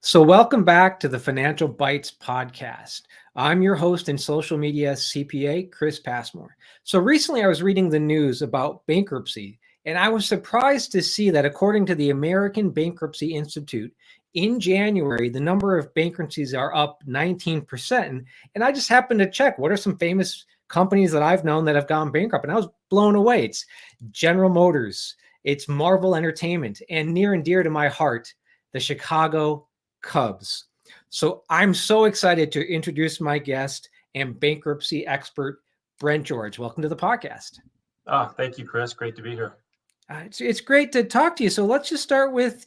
So, welcome back to the Financial Bites podcast. I'm your host and social media CPA, Chris Passmore. So, recently I was reading the news about bankruptcy, and I was surprised to see that according to the American Bankruptcy Institute, in January, the number of bankruptcies are up 19%. And I just happened to check what are some famous companies that I've known that have gone bankrupt, and I was blown away. It's General Motors, it's Marvel Entertainment, and near and dear to my heart, the Chicago Cubs. So I'm so excited to introduce my guest and bankruptcy expert, Brent George. Welcome to the podcast. Thank you, Chris. Great to be here. It's great to talk to you. So let's just start with,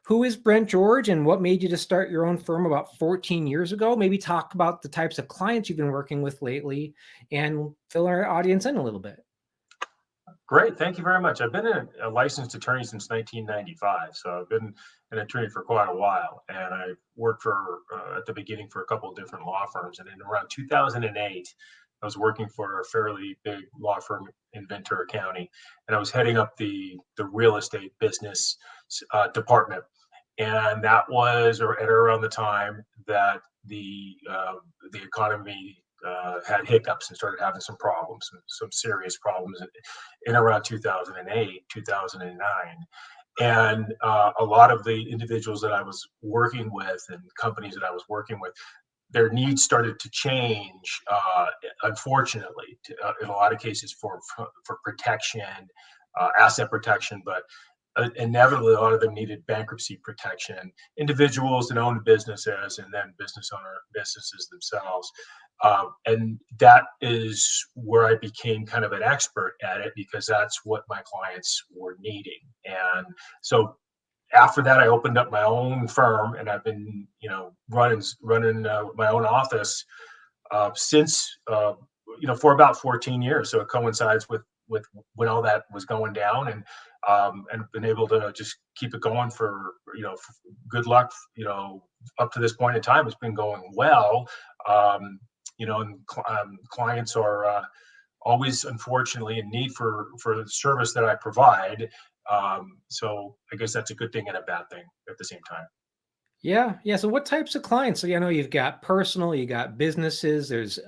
who is Brent George and what made you to start your own firm about 14 years ago? Maybe talk about the types of clients you've been working with lately and fill our audience in a little bit. Great. Thank you very much. I've been a licensed attorney since 1995. So I've been an attorney for quite a while. And I worked at the beginning for a couple of different law firms. And in around 2008, I was working for a fairly big law firm in Ventura County. And I was heading up the real estate business department. And that was at around the time that the economy had hiccups and started having some problems, some serious problems in around 2008, 2009. And a lot of the individuals that I was working with and companies that I was working with, their needs started to change, unfortunately, in a lot of cases for protection, asset protection, but inevitably a lot of them needed bankruptcy protection. Individuals that owned businesses and then businesses themselves. And that is where I became kind of an expert at it because that's what my clients were needing. And so after that, I opened up my own firm, and I've been, running my own office since, for about 14 years. So it coincides with when all that was going down, and been able to just keep it going for good luck. Up to this point in time, it's been going well. Clients are always, unfortunately, in need for the service that I provide. So I guess that's a good thing and a bad thing at the same time. Yeah. So what types of clients? So, you've got personal, you got businesses, there's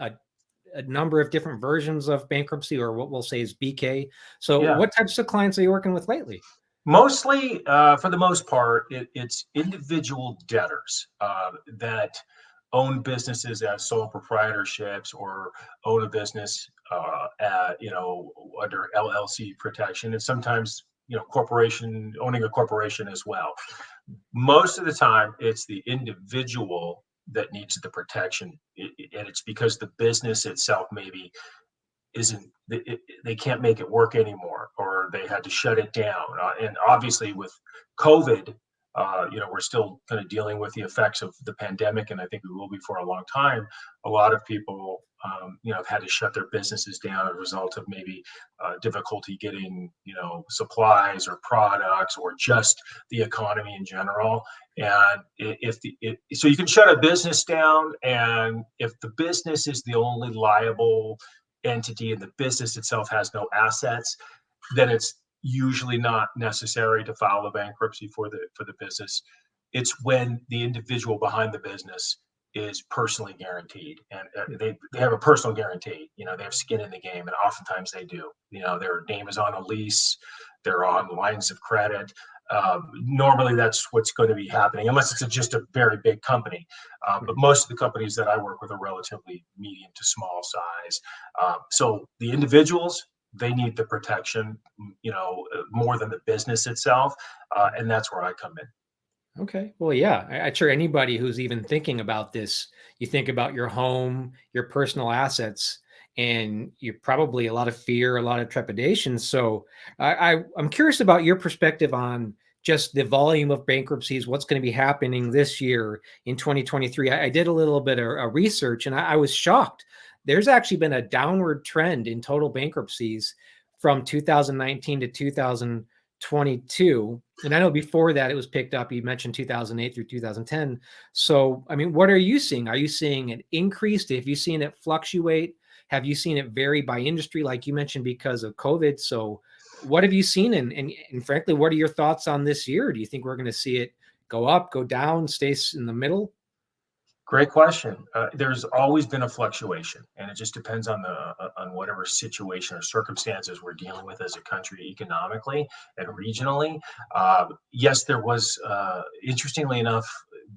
a number of different versions of bankruptcy, or what we'll say is BK. So Yeah. what types of clients are you working with lately? Mostly, for the most part, it's individual debtors that own businesses as sole proprietorships or own a business, under LLC protection, and sometimes owning a corporation as well. Most of the time, it's the individual that needs the protection, and it's because the business itself maybe isn't they can't make it work anymore, or they had to shut it down. And obviously with COVID, we're still kind of dealing with the effects of the pandemic, and I think we will be for a long time. A lot of people have had to shut their businesses down as a result of maybe difficulty getting supplies or products, or just the economy in general. And so you can shut a business down, and if the business is the only liable entity and the business itself has no assets, then it's usually not necessary to file a bankruptcy for the business. It's when the individual behind the business is personally guaranteed, and they have a personal guarantee. They have skin in the game, and oftentimes they do. Their name is on a lease, they're on lines of credit. Normally that's what's going to be happening, unless it's just a very big company. But most of the companies that I work with are relatively medium to small size. So the individuals, they need the protection, more than the business itself. And that's where I come in. Okay. Well, yeah, I'm sure anybody who's even thinking about this, you think about your home, your personal assets, and you're probably a lot of fear, a lot of trepidation. So I'm curious about your perspective on just the volume of bankruptcies, what's going to be happening this year in 2023. I did a little bit of research, and I was shocked. There's actually been a downward trend in total bankruptcies from 2019 to 2022. And I know before that it was picked up. You mentioned 2008 through 2010. So, I mean, what are you seeing? Are you seeing it increase? Have you seen it fluctuate? Have you seen it vary by industry, like you mentioned, because of COVID? So what have you seen? And frankly, what are your thoughts on this year? Do you think we're going to see it go up, go down, stays in the middle? Great question. There's always been a fluctuation, and it just depends on on whatever situation or circumstances we're dealing with as a country economically and regionally. Yes, there was, interestingly enough,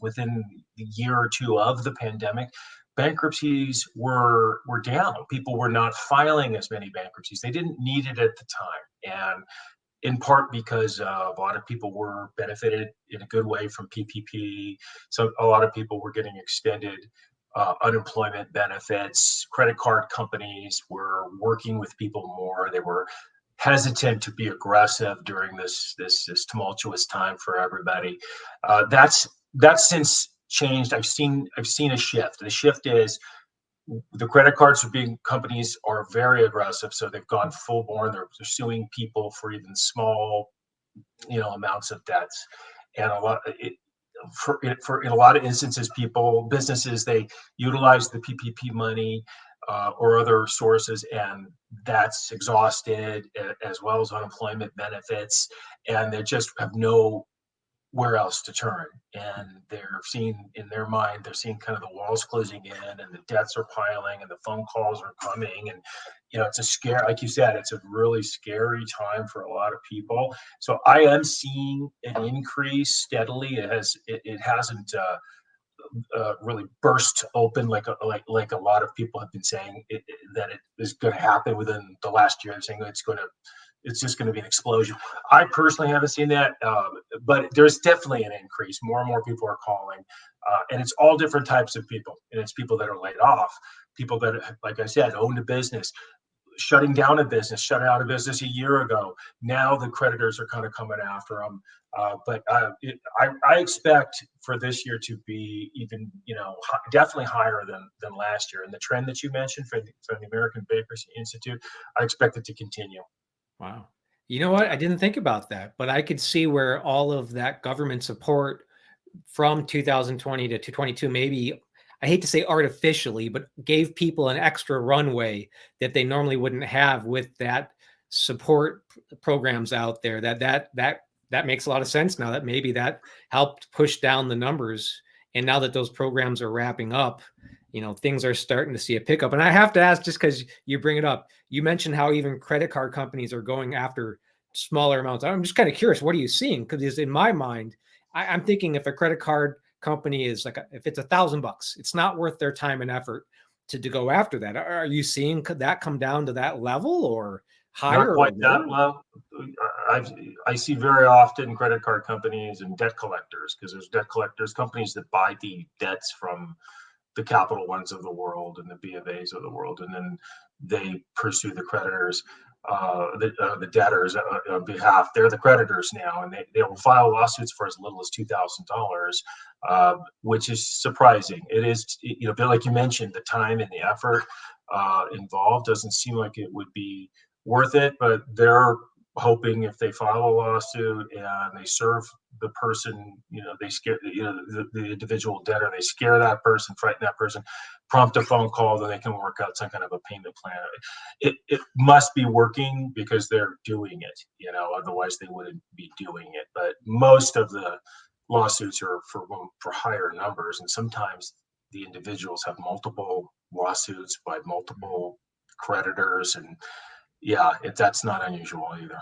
within the year or two of the pandemic, bankruptcies were down. People were not filing as many bankruptcies. They didn't need it at the time, and in part because a lot of people were benefited in a good way from PPP. So a lot of people were getting extended unemployment benefits. Credit card companies were working with people more. They were hesitant to be aggressive during this tumultuous time for everybody. That's since changed. I've seen a shift. The shift is the credit cards are being companies are very aggressive, so they've gone full born. They're suing people for even small, amounts of debts, and a lot for in a lot of instances, businesses, they utilize the PPP money or other sources, and that's exhausted, as well as unemployment benefits, and they just have no where else to turn. And they're seeing in their mind, they're seeing kind of the walls closing in and the debts are piling and the phone calls are coming. And, it's a scare, like you said, it's a really scary time for a lot of people. So I am seeing an increase steadily. It hasn't really burst open like a lot of people have been saying that it is going to happen within the last year. Saying it's just going to be an explosion. I personally haven't seen that, but there's definitely an increase. More and more people are calling, and it's all different types of people. And it's people that are laid off, people that, like I said, owned a business, shutting out a business a year ago. Now the creditors are kind of coming after them. I expect for this year to be even, definitely higher than last year. And the trend that you mentioned from the American Bankruptcy Institute, I expect it to continue. Wow. You know what? I didn't think about that, but I could see where all of that government support from 2020 to 2022, maybe, I hate to say artificially, but gave people an extra runway that they normally wouldn't have with that support programs out there. That makes a lot of sense now, that maybe that helped push down the numbers. And now that those programs are wrapping up, things are starting to see a pickup. And I have to ask, just because you bring it up, you mentioned how even credit card companies are going after smaller amounts. I'm just kind of curious, what are you seeing? Because in my mind, I'm thinking if a credit card company is like, if it's $1,000, it's not worth their time and effort to go after that. Are you seeing, could that come down to that level or Not higher or quite that lower? low. I see very often credit card companies and debt collectors, because there's debt collectors, companies that buy the debts from the Capital Ones of the world and the B of A's of the world, and then they pursue the creditors, the debtors on behalf. They're the creditors now, and they will file lawsuits for as little as $2,000, which is surprising. It is, like you mentioned, the time and the effort involved doesn't seem like it would be worth it, but they're hoping if they file a lawsuit and they serve the person, they scare, the individual debtor, they scare that person, frighten that person, prompt a phone call, then they can work out some kind of a payment plan. It must be working because they're doing it, otherwise they wouldn't be doing it. But most of the lawsuits are for higher numbers, and sometimes the individuals have multiple lawsuits by multiple creditors, and yeah, that's not unusual either.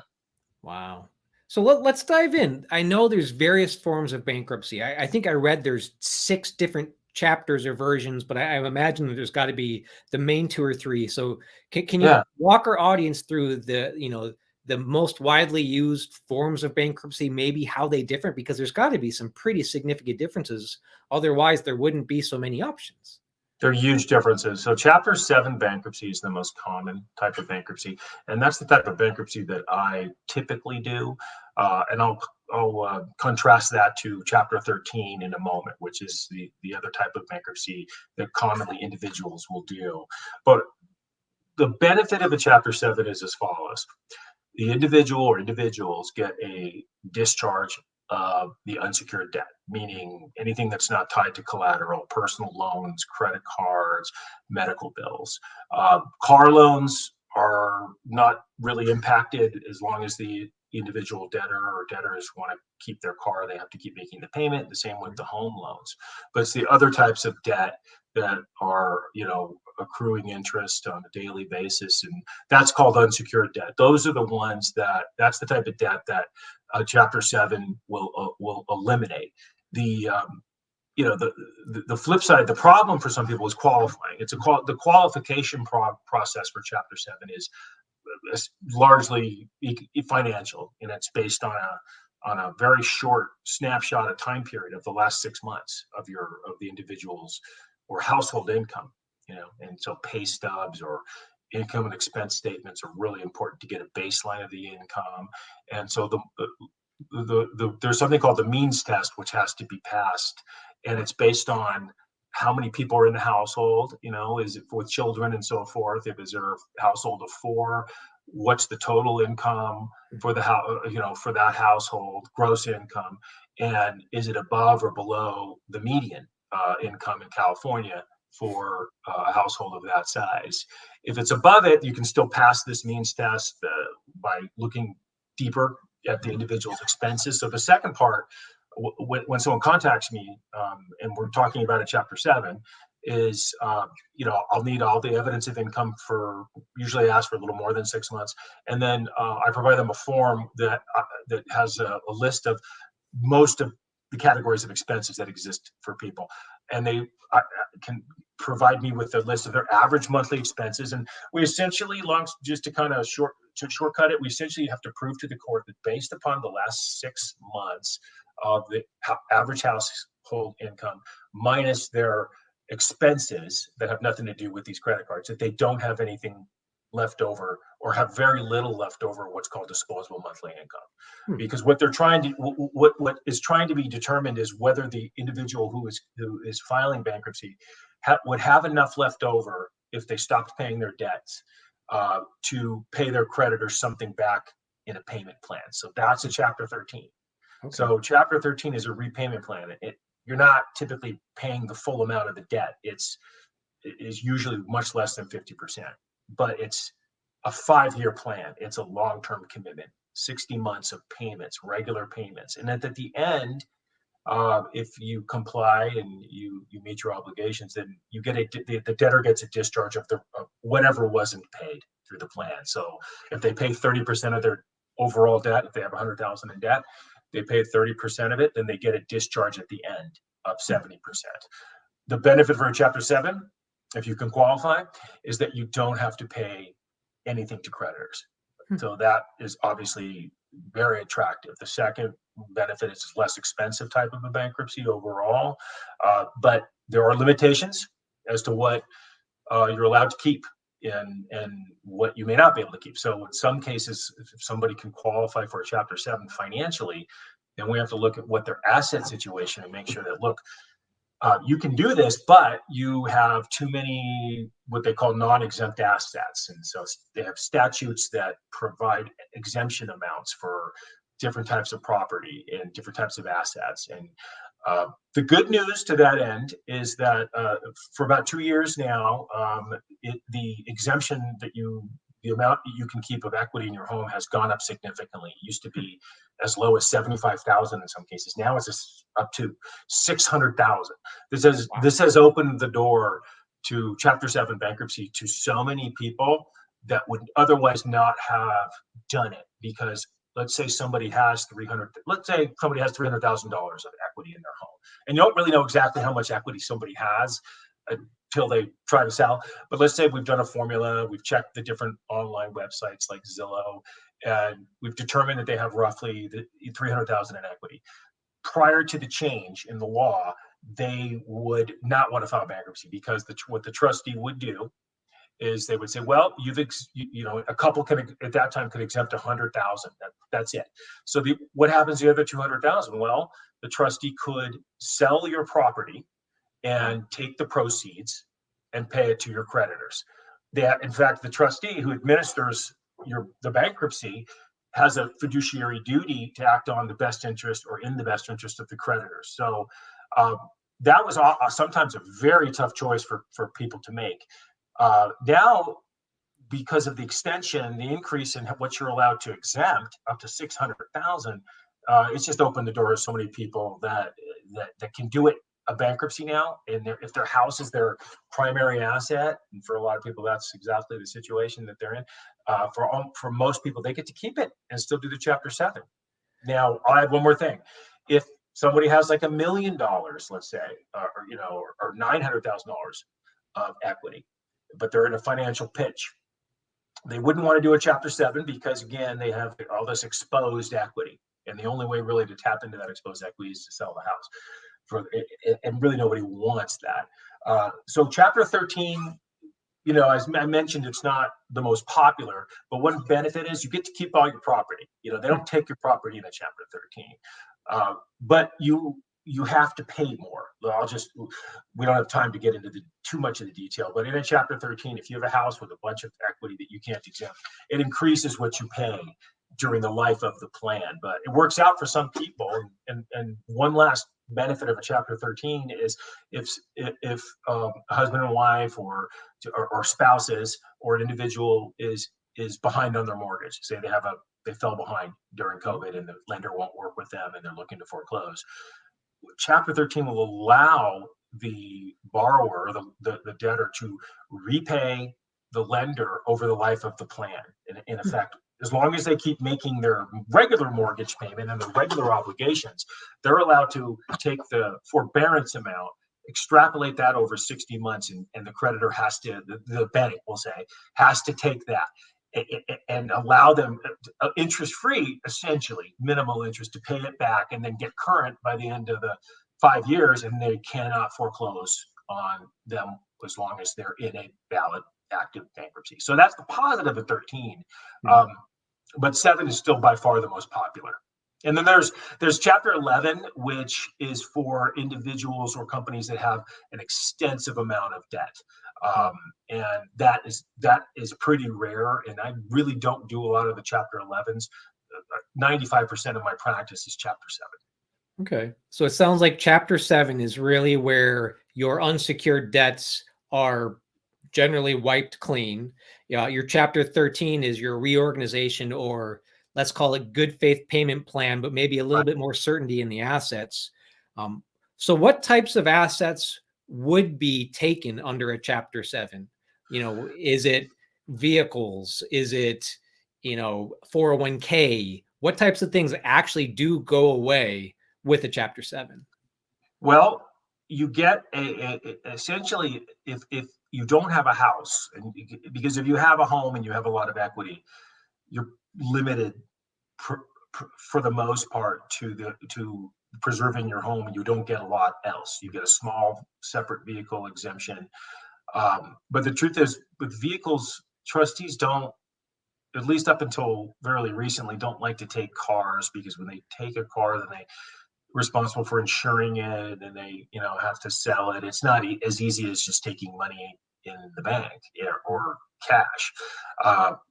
Wow. So let's dive in. I know there's various forms of bankruptcy. I think I read there's 6 different chapters or versions, but I imagine that there's got to be the main 2 or 3. So can you Yeah, walk our audience through the most widely used forms of bankruptcy, maybe how they differ? Because there's got to be some pretty significant differences. Otherwise, there wouldn't be so many options. there are huge differences. So, Chapter 7 bankruptcy is the most common type of bankruptcy, and that's the type of bankruptcy that I typically do. And I'll contrast that to Chapter 13 in a moment, which is the other type of bankruptcy that commonly individuals will do. But the benefit of a Chapter 7 is as follows: the individual or individuals get a discharge of the unsecured debt, meaning anything that's not tied to collateral, personal loans, credit cards, medical bills. Car loans are not really impacted as long as the individual debtor or debtors want to keep their car, they have to keep making the payment. The same with the home loans. But it's the other types of debt that are, accruing interest on a daily basis, and that's called unsecured debt. Those are the ones that's the type of debt that Chapter 7 will eliminate. The the flip side, the problem for some people is qualifying. The qualification process for Chapter 7 is largely financial, and it's based on a very short snapshot of time period of the last 6 months of the individual's or household income. And so pay stubs or income and expense statements are really important to get a baseline of the income. And so there's something called the means test, which has to be passed, and it's based on how many people are in the household. Is it with children and so forth? If is there a household of four, what's the total income for the house, for that household, gross income, and is it above or below the median income in California for a household of that size? If it's above it, you can still pass this means test by looking deeper at the individual's expenses. So the second part, when someone contacts me, and we're talking about a Chapter 7, is I'll need all the evidence of income for, usually I ask for a little more than 6 months, and then I provide them a form that has a list of most of the categories of expenses that exist for people, and they can provide me with a list of their average monthly expenses. And we essentially, just to kind of shortcut it, we essentially have to prove to the court that based upon the last 6 months of the average household income minus their expenses that have nothing to do with these credit cards, that they don't have anything left over or have very little left over, what's called disposable monthly income. Because what is trying to be determined is whether the individual who is filing bankruptcy would have enough left over if they stopped paying their debts to pay their creditors something back in a payment plan. So that's a Chapter 13. Okay. So Chapter 13 is a repayment plan. You're not typically paying the full amount of the debt. It is usually much less than 50%, but it's a 5-year plan. It's a long-term commitment, 60 months of payments, regular payments. And at the end, if you comply and you meet your obligations, then you get the debtor gets a discharge of whatever wasn't paid through the plan. So if they pay 30% of their overall debt, if they have $100,000 in debt, they pay 30% of it, then they get a discharge at the end of 70%. The benefit for a Chapter 7, if you can qualify, is that you don't have to pay anything to creditors. So that is obviously very attractive. The second benefit is less expensive type of a bankruptcy overall, but there are limitations as to what you're allowed to keep and what you may not be able to keep. So in some cases, if somebody can qualify for a Chapter 7 financially, then we have to look at what their asset situation and make sure that, look, you can do this, but you have too many what they call non-exempt assets. And so they have statutes that provide exemption amounts for different types of property and different types of assets. And the good news to that end is that for about 2 years now, the exemption the amount that you can keep of equity in your home has gone up significantly. It used to be as low as 75,000 in some cases. Now it's up to 600,000. This has opened the door to Chapter 7 bankruptcy to so many people that would otherwise not have done it. Because let's say somebody has $300,000 of equity in their home, and you don't really know exactly how much equity somebody has until they try to sell. But let's say we've done a formula, we've checked the different online websites like Zillow, and we've determined that they have roughly $300,000 in equity. Prior to the change in the law, they would not want to file bankruptcy, because what the trustee would do is they would say, well, a couple could at that time could exempt 100,000. That's it. So what happens to the other 200,000? Well, the trustee could sell your property and take the proceeds and pay it to your creditors. In fact, the trustee who administers the bankruptcy has a fiduciary duty to act on the best interest or in the best interest of the creditors. So that was sometimes a very tough choice for people to make. Now, because of the extension, the increase in what you're allowed to exempt up to 600,000, it's just opened the door to so many people that can do it a bankruptcy now, and if their house is their primary asset, and for a lot of people that's exactly the situation that they're in. For most people, they get to keep it and still do the Chapter 7. Now, I have one more thing. If somebody has like $1 million, let's say, or $900,000 of equity, but they're in a financial pinch, they wouldn't want to do a Chapter 7 because, again, they have all this exposed equity. And the only way really to tap into that exposed equity is to sell the house. And really nobody wants that. So Chapter 13, as I mentioned, it's not the most popular, but one benefit is you get to keep all your property. They don't take your property in a Chapter 13, but you have to pay more. We don't have time to get into too much of the detail, but in a Chapter 13, if you have a house with a bunch of equity that you can't exempt, it increases what you pay during the life of the plan. But it works out for some people. And one last benefit of a Chapter 13 is if a husband and wife or spouses or an individual is behind on their mortgage, say they fell behind during COVID and the lender won't work with them and they're looking to foreclose. Chapter 13 will allow the borrower, the debtor, to repay the lender over the life of the plan. In effect, as long as they keep making their regular mortgage payment and the regular obligations, they're allowed to take the forbearance amount, extrapolate that over 60 months, and the creditor has to, the bank will say, has to take that and allow them interest-free, essentially, minimal interest, to pay it back and then get current by the end of the 5 years, and they cannot foreclose on them as long as they're in a valid active bankruptcy. So that's the positive of 13. But 7 is still by far the most popular. And then there's Chapter 11, which is for individuals or companies that have an extensive amount of debt. And that is pretty rare. And I really don't do a lot of the Chapter 11s. 95% of my practice is Chapter 7. Okay. So it sounds like Chapter 7 is really where your unsecured debts are generally wiped clean. Your Chapter 13 is your reorganization, or let's call it good faith payment plan, but maybe a little bit more certainty in the assets. So what types of assets would be taken under a Chapter 7? Is it vehicles? Is it, 401k? What types of things actually do go away with a Chapter 7? Well, you get essentially, if you don't have a house, and because if you have a home and you have a lot of equity, you're limited for the most part to preserving your home, and you don't get a lot else. You get a small separate vehicle exemption. But the truth is, with vehicles, trustees don't, at least up until very recently, don't like to take cars, because when they take a car, then they responsible for insuring it, and they have to sell it. It's not as easy as just taking money in the bank or cash.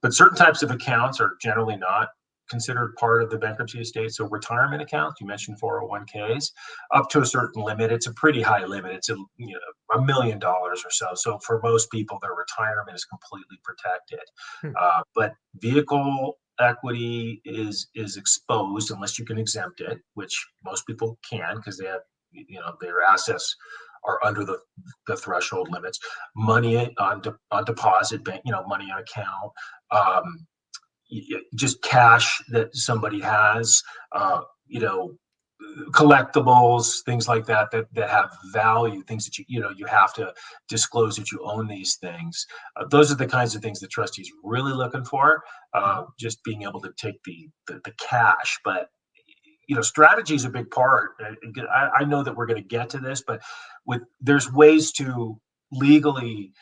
But certain types of accounts are generally not considered part of the bankruptcy estate. So retirement accounts, you mentioned 401ks, up to a certain limit. It's a pretty high limit. It's $1 million or so. So for most people, their retirement is completely protected. But vehicle equity is exposed unless you can exempt it, which most people can, because they have, their assets are under the threshold limits. Money on deposit, bank, money on account, just cash that somebody has, collectibles, things like that have value, things that you have to disclose that you own these things. Those are the kinds of things the trustee's really looking for, just being able to take the cash. But strategy is a big part. I know that we're going to get to this, but there's ways to legally,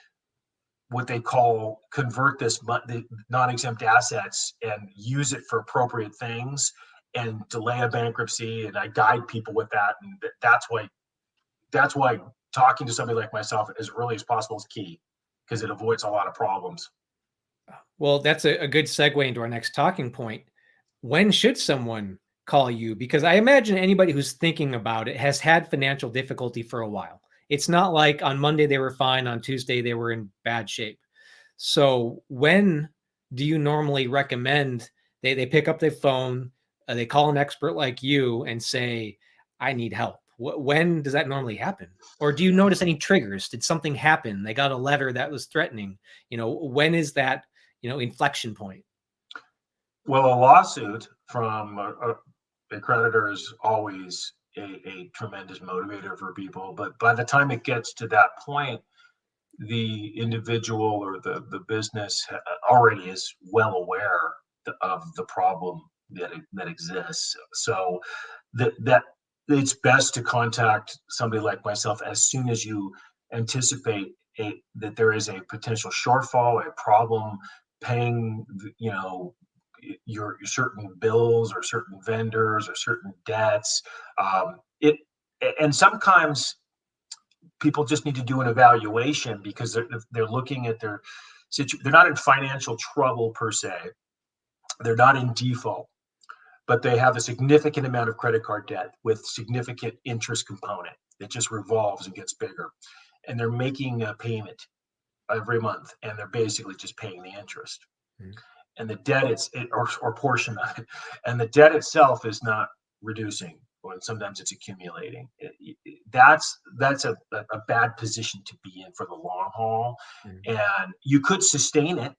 what they call, convert the non-exempt assets and use it for appropriate things and delay a bankruptcy. And I guide people with that. And that's why talking to somebody like myself as early as possible is key, because it avoids a lot of problems. Well, that's a good segue into our next talking point. When should someone call you? Because I imagine anybody who's thinking about it has had financial difficulty for a while. It's not like on Monday they were fine, on Tuesday they were in bad shape. So when do you normally recommend they pick up their phone, they call an expert like you and say, "I need help"? When does that normally happen? Or do you notice any triggers? Did something happen? They got a letter that was threatening. When is that, inflection point? Well, a lawsuit from a creditor is always a tremendous motivator for people. But by the time it gets to that point, the individual or the business already is well aware of the problem that exists. So that it's best to contact somebody like myself as soon as you anticipate that there is a potential shortfall, a problem paying, your certain bills or certain vendors or certain debts. It and sometimes people just need to do an evaluation because they're looking at their situation. They're not in financial trouble per se. They're not in default, but they have a significant amount of credit card debt with significant interest component that just revolves and gets bigger. And they're making a payment every month, and they're basically just paying the interest. Mhm. And the debt or portion of it, and the debt itself is not reducing, or sometimes it's accumulating. That's a bad position to be in for the long haul, Mhm. and you could sustain it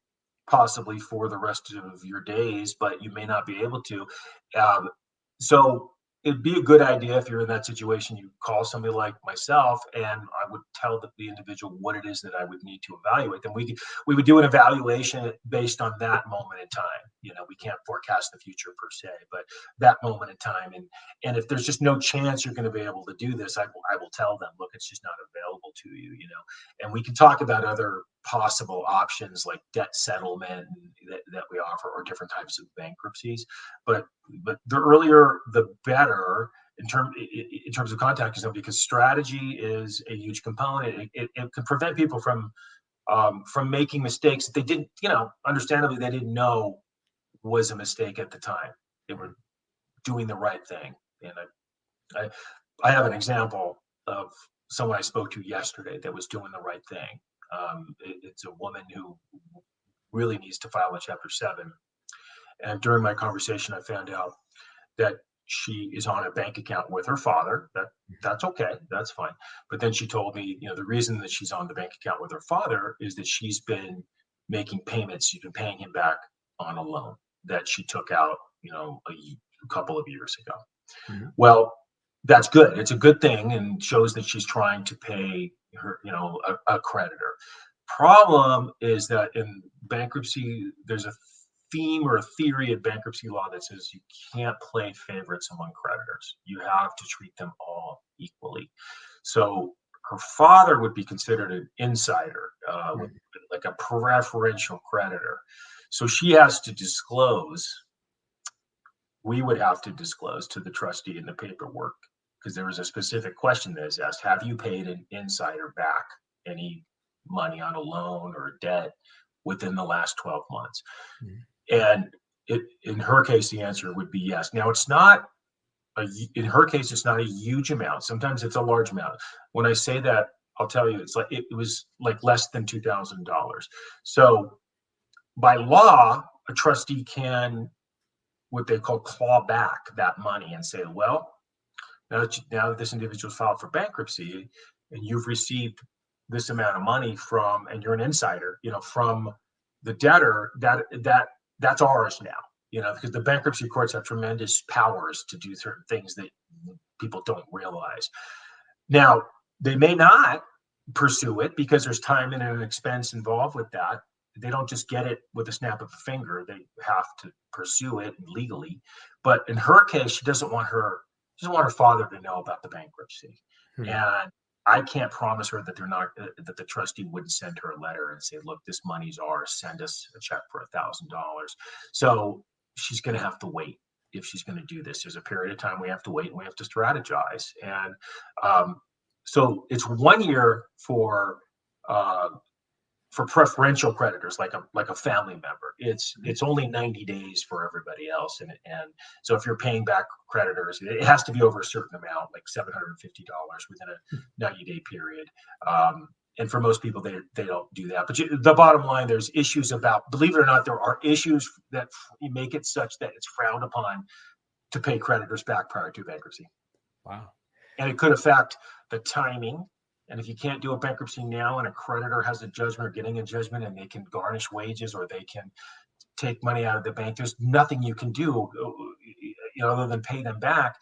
possibly for the rest of your days, but you may not be able to. Um, so it'd be a good idea if you're in that situation, you call somebody like myself, and I would tell the individual what it is that I would need to evaluate. Then we would do an evaluation based on that moment in time. We can't forecast the future per se, but that moment in time. And if there's just no chance you're going to be able to do this, I will tell them, look, it's just not available to you. And we can talk about other possible options like debt settlement that we offer, or different types of bankruptcies. But the earlier the better in terms of contacting somebody, because strategy is a huge component. It can prevent people from making mistakes that they didn't, understandably, they didn't know was a mistake at the time. They were doing the right thing. And I, I have an example of someone I spoke to yesterday that was doing the right thing. It's a woman who really needs to file a Chapter 7. And during my conversation, I found out that she is on a bank account with her father. That's okay, that's fine. But then she told me, the reason that she's on the bank account with her father is that she's been making payments. She's been paying him back on a loan that she took out, a couple of years ago. Mhm. Well, that's good. It's a good thing and shows that she's trying to pay her, a creditor. Problem is that in bankruptcy, there's a theme or a theory of bankruptcy law that says you can't play favorites among creditors. You have to treat them all equally. So her father would be considered an insider, Mhm. like a preferential creditor. So she has to disclose, we would have to disclose to the trustee in the paperwork, because there was a specific question that is asked: have you paid an insider back any money on a loan or a debt within the last 12 months? Mhm. And in her case, the answer would be yes. Now, it's not in her case, it's not a huge amount. Sometimes it's a large amount. When I say that, I'll tell you, it's like it was like less than $2,000. So by law, a trustee can, what they call, claw back that money and say, well, now that this individual's filed for bankruptcy and you've received this amount of money from, and you're an insider, from the debtor, that's ours now. Because the bankruptcy courts have tremendous powers to do certain things that people don't realize. Now, they may not pursue it because there's time and an expense involved with that. They don't just get it with a snap of a finger. They have to pursue it legally. But in her case, she doesn't want her father to know about the bankruptcy. Mhm. And I can't promise her that they're not that the trustee wouldn't send her a letter and say, look, this money's ours. Send us a check for $1,000. So she's going to have to wait. If she's going to do this, there's a period of time we have to wait, and we have to strategize. And um, so it's 1 year uh, for preferential creditors, like a family member. It's only 90 days for everybody else. And so if you're paying back creditors, it has to be over a certain amount, like $750 within a 90-day period. And for most people, they don't do that. But the bottom line, there's issues about, believe it or not, there are issues that make it such that it's frowned upon to pay creditors back prior to bankruptcy. Wow. And it could affect the timing. And if you can't do a bankruptcy now and a creditor has a judgment or getting a judgment, and they can garnish wages or they can take money out of the bank, there's nothing you can do, other than pay them back,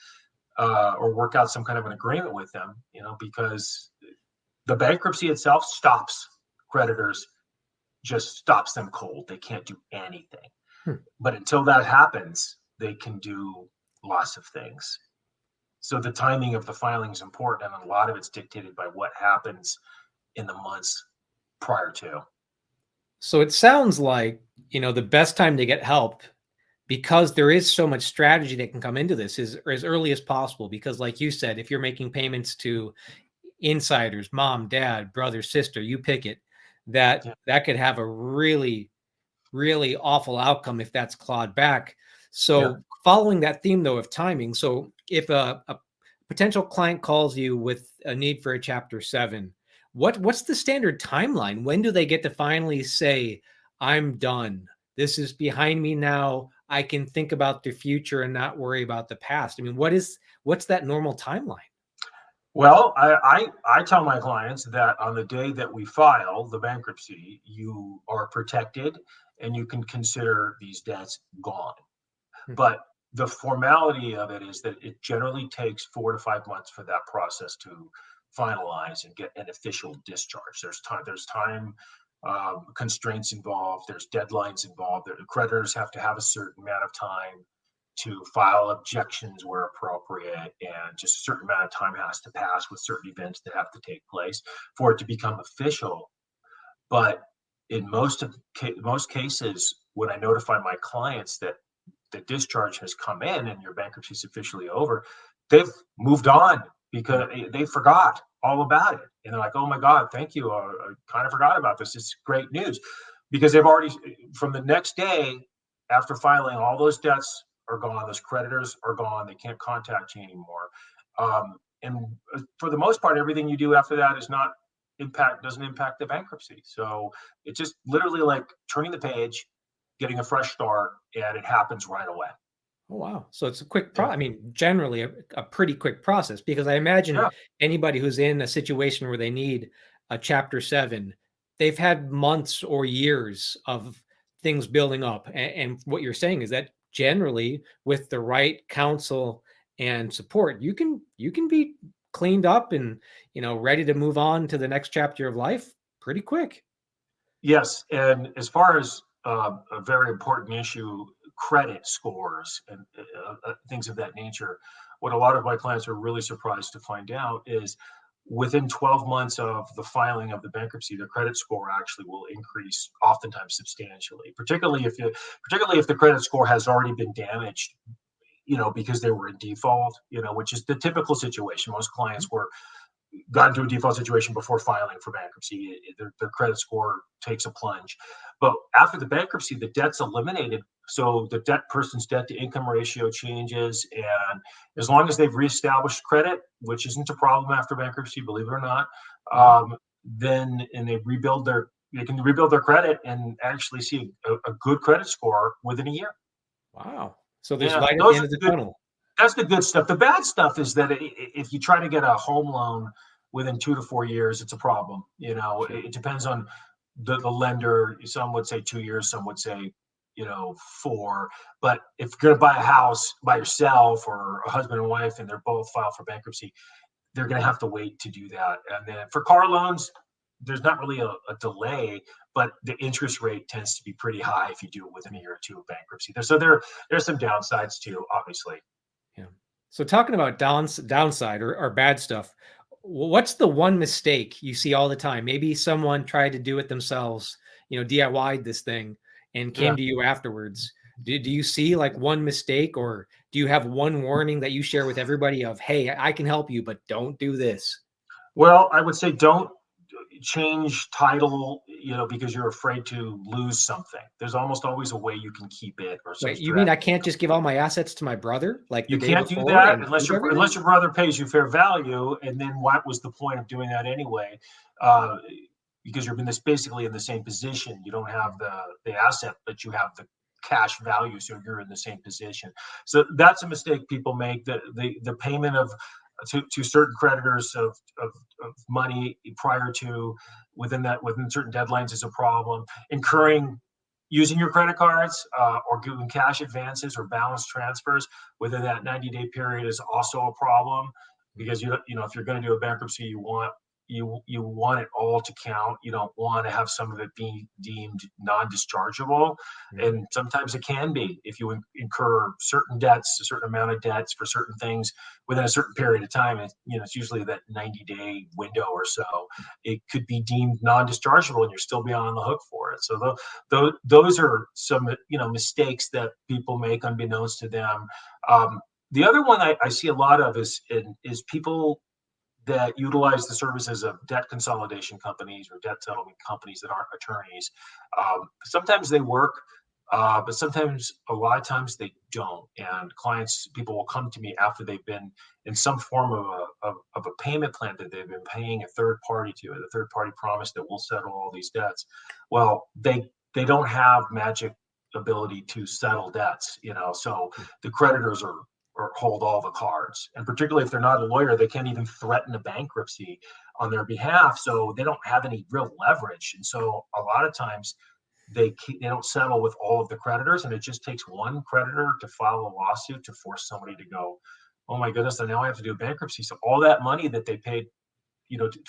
or work out some kind of an agreement with them, because the bankruptcy itself stops creditors, just stops them cold. They can't do anything. But until that happens, they can do lots of things. So the timing of the filing is important, and a lot of it's dictated by what happens in the months prior to. So it sounds like, the best time to get help, because there is so much strategy that can come into this, is as early as possible. Because like you said, if you're making payments to insiders, mom, dad, brother, sister, you pick it, that could have a really, really awful outcome if that's clawed back. So following that theme though of timing, so if a potential client calls you with a need for a Chapter 7, what's the standard timeline? When do they get to finally say, I'm done, this is behind me now, I can think about the future and not worry about the past? I mean, what's that normal timeline? Well, I tell my clients that on the day that we file the bankruptcy, you are protected and you can consider these debts gone. But the formality of it is that it generally takes 4 to 5 months for that process to finalize and get an official discharge. There's time constraints involved. There's deadlines involved. The creditors have to have a certain amount of time to file objections where appropriate, and just a certain amount of time has to pass with certain events that have to take place for it to become official. But in most cases, when I notify my clients that the discharge has come in and your bankruptcy is officially over, they've moved on because they forgot all about it. And they're like, oh my God, thank you. I kind of forgot about this. It's great news, because they've already, from the next day after filing, all those debts are gone. Those creditors are gone. They can't contact you anymore. And for the most part, everything you do after that doesn't impact the bankruptcy. So it's just literally like turning the page, getting a fresh start, and it happens right away. Oh, wow. So it's a quick I mean, generally a pretty quick process, because I imagine anybody who's in a situation where they need a Chapter 7, they've had months or years of things building up. And what you're saying is that generally, with the right counsel and support, you can be cleaned up and, ready to move on to the next chapter of life pretty quick. Yes, and as far as a very important issue, credit scores and things of that nature, what a lot of my clients are really surprised to find out is within 12 months of the filing of the bankruptcy, the credit score actually will increase, oftentimes substantially. Particularly if the credit score has already been damaged, because they were in default, which is the typical situation. Most clients got into a default situation before filing for bankruptcy. Their credit score takes a plunge. But after the bankruptcy, the debt's eliminated. So the person's debt to income ratio changes. And as long as they've reestablished credit, which isn't a problem after bankruptcy, believe it or not, then they can rebuild their credit and actually see a good credit score within a year. Wow. So there's light at the end of the tunnel. That's the good stuff. The bad stuff is that if you try to get a home loan within 2 to 4 years, it's a problem. It depends on the lender. Some would say 2 years, some would say, 4. But if you're going to buy a house by yourself or a husband and wife and they're both filed for bankruptcy, they're going to have to wait to do that. And then for car loans, there's not really a delay, but the interest rate tends to be pretty high if you do it within a year or two of bankruptcy. So there's some downsides too, obviously. Yeah. So talking about downside or bad stuff, what's the one mistake you see all the time? Maybe someone tried to do it themselves, DIY'd this thing and came to you afterwards. Do you see like one mistake, or do you have one warning that you share with everybody of, hey, I can help you, but don't do this? Well, I would say don't change title, because you're afraid to lose something. There's almost always a way you can keep it or some Wait, you mean I strategy. can't just give all my assets to my brother like the You day can't do before that and unless keep your everything? brother pays you fair value, and then what was the point of doing that anyway? Uh, because you're in this basically in the same position. You don't have the asset, but you have the cash value, so you're in the same position. So that's a mistake people make. The payment of to certain creditors of money prior to within certain deadlines is a problem. Incurring using your credit cards or giving cash advances or balance transfers within that 90-day period is also a problem, because if you're going to do a bankruptcy, you want it all to count. You don't want to have some of it being deemed non-dischargeable, Mhm. and sometimes it can be if you incur certain debts, a certain amount of debts for certain things within a certain period of time. It's usually that 90-day window or so. It could be deemed non-dischargeable, and you're still be on the hook for it. So those are some mistakes that people make unbeknownst to them. The other one I see a lot of is people that utilize the services of debt consolidation companies or debt settlement companies that aren't attorneys. Sometimes they work, but sometimes a lot of times they don't. And people will come to me after they've been in some form of a payment plan that they've been paying a third party to, and the third party promise that we'll settle all these debts. Well, they don't have magic ability to settle debts, so the creditors are or hold all the cards. And particularly if they're not a lawyer, they can't even threaten a bankruptcy on their behalf. So they don't have any real leverage. And so a lot of times they don't settle with all of the creditors, and it just takes one creditor to file a lawsuit to force somebody to go, oh my goodness, so now I have to do bankruptcy. So all that money that they paid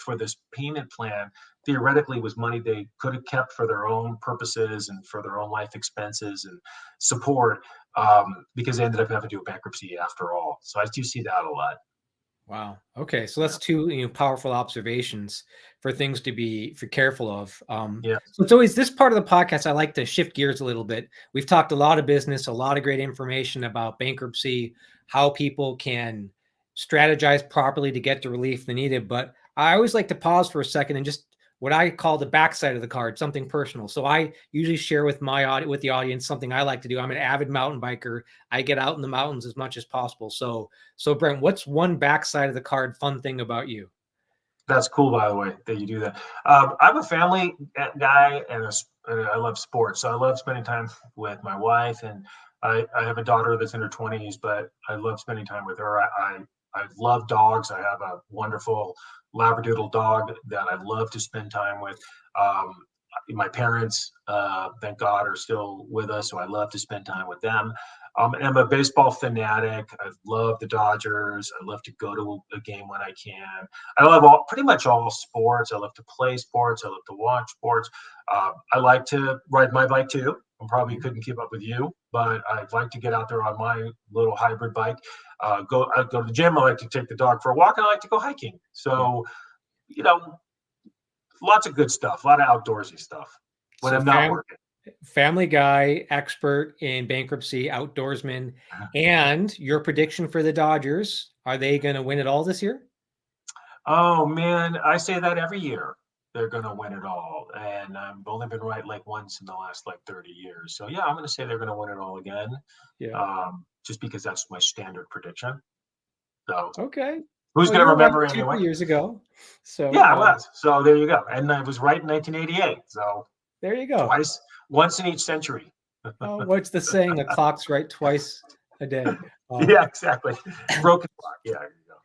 for this payment plan theoretically was money they could have kept for their own purposes and for their own life expenses and support, because they ended up having to do a bankruptcy after all. So I do see that a lot. Wow. Okay. So Yeah. that's two powerful observations for things to be careful of. Yeah. So it's always this part of the podcast. I like to shift gears a little bit. We've talked a lot of business, a lot of great information about bankruptcy, how people can strategize properly to get the relief they needed. But I always like to pause for a second and just what I call the backside of the card, something personal. So I usually share with with the audience something I like to do. I'm an avid mountain biker. I get out in the mountains as much as possible. So Brent, what's one backside of the card fun thing about you? That's cool, by the way, that you do that. I'm a family guy, and I love sports. So I love spending time with my wife, and I have a daughter that's in her 20s, but I love spending time with her. I love dogs. I have a wonderful Labradoodle dog that I love to spend time with. Um, my parents, thank God, are still with us, so I love to spend time with them. And I'm a baseball fanatic. I love the Dodgers. I love to go to a game when I can. I love pretty much all sports. I love to play sports. I love to watch sports. I like to ride my bike too. I probably Mhm. couldn't keep up with you, but I'd like to get out there on my little hybrid bike. I go to the gym. I like to take the dog for a walk, and I like to go hiking. Yeah. So, you know, lots of good stuff, a lot of outdoorsy stuff when So I'm not working. family guy, expert in bankruptcy, outdoorsman, and your prediction for the Dodgers, are they going to win it all this year? Oh man, I say that every year. They're going to win it all, and I've only been right like once in the last like 30 years. So yeah, I'm going to say they're going to win it all again, Yeah. just because that's my standard prediction. So Okay. who's Well, going you to were right remember 2, anyway? 3 years ago. Yeah, So, I was. So there you go. And I was right in 1988. So there you go. twice, once in each century. What's the saying? A clock's right twice a day. Um, Yeah, exactly. Broken clock. Yeah, there you go.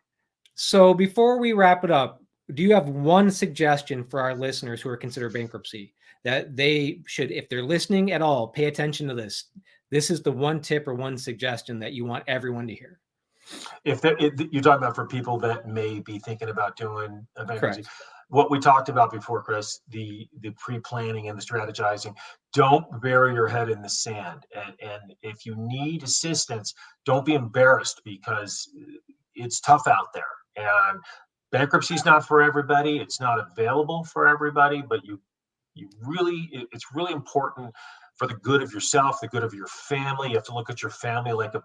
so before we wrap it up, do you have one suggestion for our listeners who are consider bankruptcy that they should, if they're listening at all, pay attention to this? This is the one tip or one suggestion that you want everyone to hear. You're talking about for people that may be thinking about doing a bankruptcy, Correct. what we talked about before, Chris, the pre-planning and the strategizing. Don't bury your head in the sand, and if you need assistance, don't be embarrassed, because it's tough out there, and bankruptcy is not for everybody. It's not available for everybody, but it's really important for the good of yourself, the good of your family. You have to look at your family like a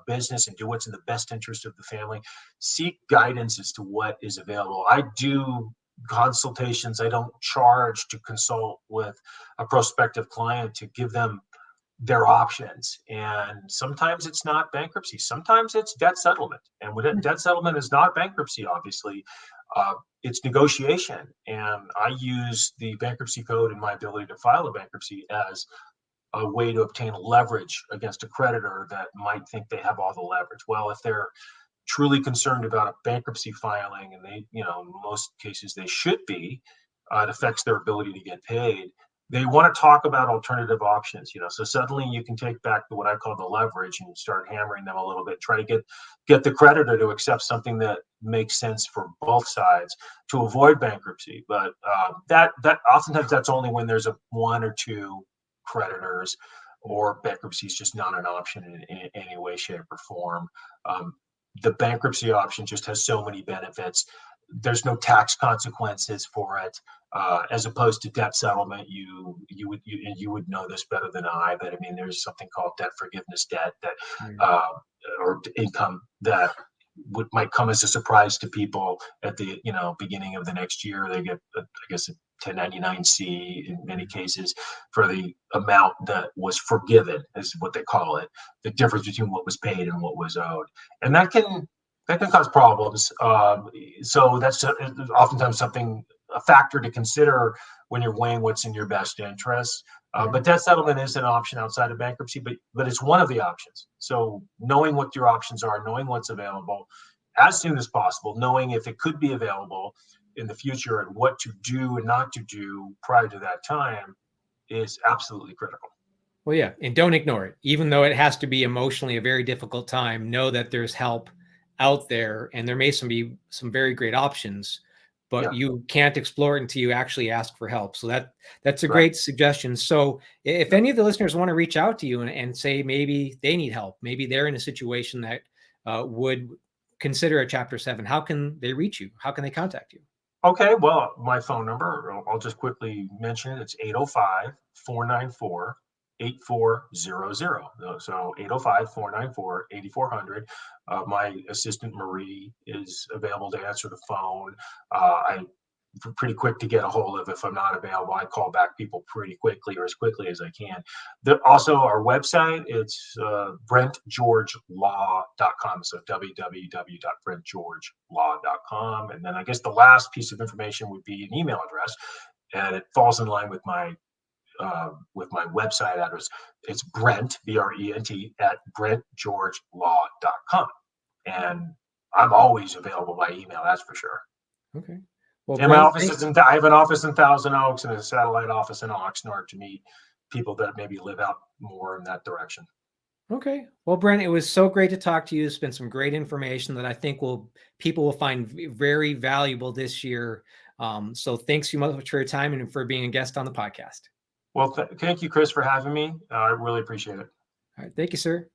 business, and do what's in the best interest of the family. Seek guidance as to what is available. I do consultations. I don't charge to consult with a prospective client to give them their options. And sometimes it's not bankruptcy, sometimes it's debt settlement. And when debt settlement is not bankruptcy, obviously, uh, it's negotiation. And I use the bankruptcy code and my ability to file a bankruptcy as a way to obtain leverage against a creditor that might think they have all the leverage. Well, if they're truly concerned about a bankruptcy filing, and they, in most cases they should be, it affects their ability to get paid. They want to talk about alternative options, so suddenly you can take back what I call the leverage and start hammering them a little bit, try to get the creditor to accept something that makes sense for both sides to avoid bankruptcy. But that oftentimes that's only when there's a one or two creditors, or bankruptcy is just not an option in any way, shape, or form. Um, the bankruptcy option just has so many benefits. There's no tax consequences for it, as opposed to debt settlement. You would know this better than I, but I mean, there's something called debt forgiveness debt that, uh, or income that might come as a surprise to people at the beginning of the next year. They get, I guess, a 1099-C in many cases for the amount that was forgiven, is what they call it, the difference between what was paid and what was owed. And that can cause problems. So that's oftentimes a factor to consider when you're weighing what's in your best interest. But debt settlement is an option outside of bankruptcy, but it's one of the options. So knowing what your options are, knowing what's available as soon as possible, knowing if it could be available in the future, and what to do and not to do prior to that time, is absolutely critical. Well, yeah, and don't ignore it. Even though it has to be emotionally a very difficult time, know that there's help out there, and there may be some very great options, but Yeah, you can't explore it until you actually ask for help. So that's a right. great suggestion. So if any of the listeners want to reach out to you and say maybe they need help, maybe they're in a situation that would consider a Chapter 7, how can they reach you? How can they contact you? Okay, well, my phone number, I'll just quickly mention it. It's 805-494-8400. So 805-494-8400. My assistant, Marie, is available to answer the phone. I'm pretty quick to get a hold of. If I'm not available, I call back people pretty quickly, or as quickly as I can. Also, our website, it's brentgeorgelaw.com. So www.brentgeorgelaw.com. And then I guess the last piece of information would be an email address, and it falls in line with my website address. It's Brent, B-R-E-N-T, at brentgeorgelaw.com. And I'm always available by email, that's for sure. Okay. Well, And my Brent, office I have an office in Thousand Oaks and a satellite office in Oxnard to meet people that maybe live out more in that direction. okay. Well, Brent, it was so great to talk to you. It's been some great information that I think people will find very valuable this year. So thanks so much for your time and for being a guest on the podcast. Well, thank you, Chris, for having me. I really appreciate it. All right. Thank you, sir.